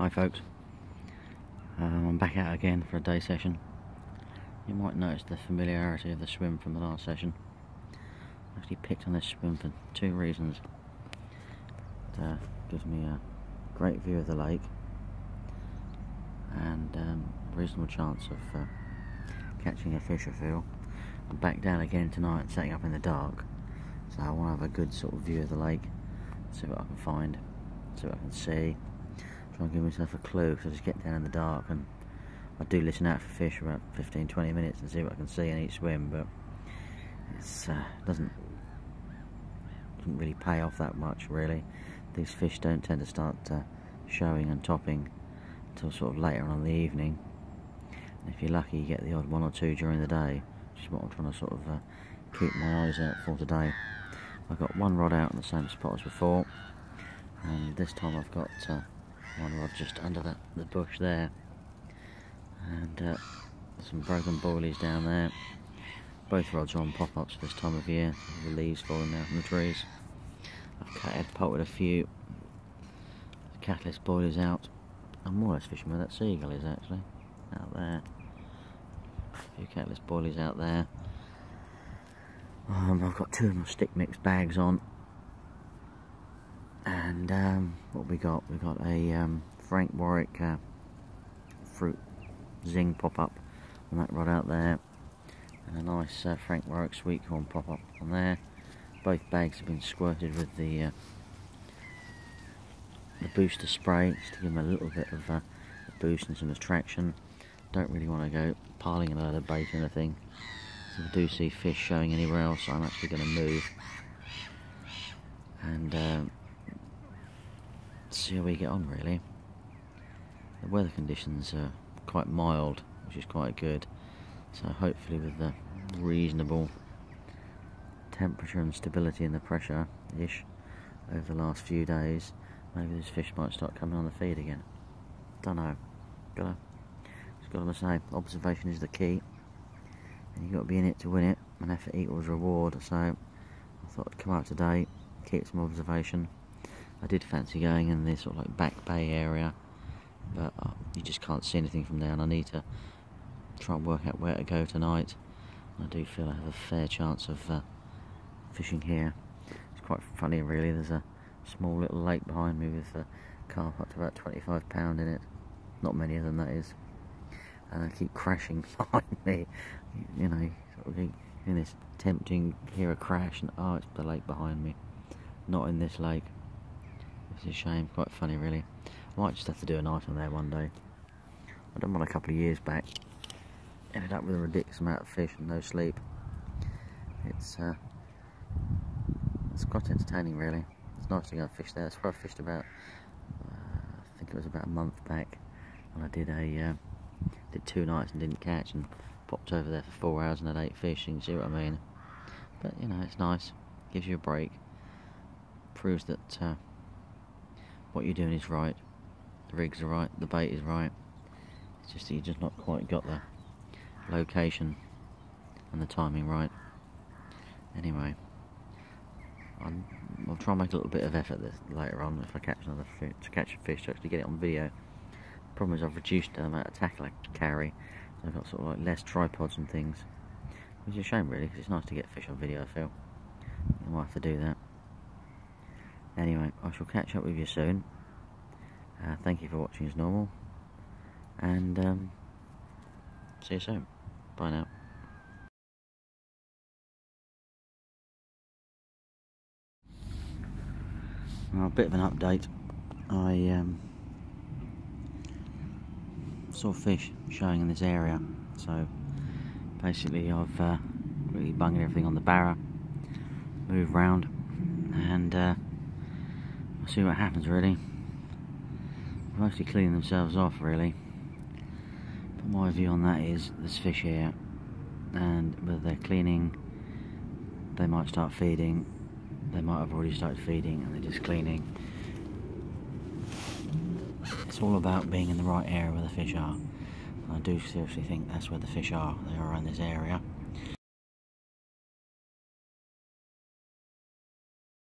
Hi folks, I'm back out again for a day session. You might notice the familiarity of the swim from the last session. I actually picked on this swim for two reasons. It gives me a great view of the lake and a reasonable chance of catching a fish, I feel. I'm back down again tonight, setting up in the dark, so I want to have a good sort of view of the lake, see what I can find, see what I can see. Try and give myself a clue, so I just get down in the dark, and I do listen out for fish for about 15-20 minutes and see what I can see in each swim, but it doesn't really pay off that much really. These fish don't tend to start showing and topping until sort of later on in the evening, and if you're lucky you get the odd one or two during the day, which is what I'm trying to sort of keep my eyes out for today. I've got one rod out in the same spot as before, and this time I've got one rod just under the bush there, and some broken boilies down there. Both rods are on pop-ups this time of year, the leaves falling down from the trees. I've potted a few catalyst boilies out. I'm more or less fishing where that seagull is actually, out there. A few catalyst boilies out there. I've got two of my stick mix bags on. And what we got? We got a Frank Warwick fruit zing pop-up on that rod out there, and a nice Frank Warwick sweet corn pop-up on there. Both bags have been squirted with the booster spray, just to give them a little bit of a boost and some attraction. Don't really want to go piling a load of bait or anything, so if I do see fish showing anywhere else, I'm actually going to move and see how we get on really. The weather conditions are quite mild, which is quite good, so hopefully with the reasonable temperature and stability in the pressure ish over the last few days, maybe these fish might start coming on the feed again. Don't know. Just got to say, observation is the key, and you've got to be in it to win it. An effort equals reward, so I thought I'd come out today, keep some observation. I did fancy going in this sort of like back bay area, but you just can't see anything from there, and I need to try and work out where to go tonight. I do feel I have a fair chance of fishing here. It's quite funny really, there's a small little lake behind me with carp up to about 25 pound in it. Not many of them, that is. And they keep crashing behind me, you know, sort of in this tempting, hear a crash and oh, it's the lake behind me, not in this lake. It's a shame, quite funny really. I might just have to do a night on there one day. I done one a couple of years back, ended up with a ridiculous amount of fish and no sleep. It's quite entertaining really. It's nice to go and fish there. That's where I fished about, I think it was about a month back, and I did 2 nights and didn't catch, and popped over there for 4 hours and had 8 fish, you can see what I mean. But you know, it's nice, gives you a break, proves that what you're doing is right, the rigs are right, the bait is right. It's just that you've just not quite got the location and the timing right. Anyway, I'll try and make a little bit of effort later on if I catch another fish, to catch a fish, to actually get it on video. The problem is I've reduced the amount of tackle I carry, so I've got sort of like less tripods and things, which is a shame really, because it's nice to get fish on video, I feel. I might have to do that. Anyway, I shall catch up with you soon. Thank you for watching as normal, and see you soon. Bye now. Well, a bit of an update. I saw fish showing in this area, so basically I've really bunged everything on the barra, moved round, and I'll see what happens really. They're mostly cleaning themselves off really, but my view on that is there's fish here, and whether they're cleaning, they might start feeding, they might have already started feeding and they're just cleaning. It's all about being in the right area where the fish are, and I do seriously think that's where the fish are. They are around this area.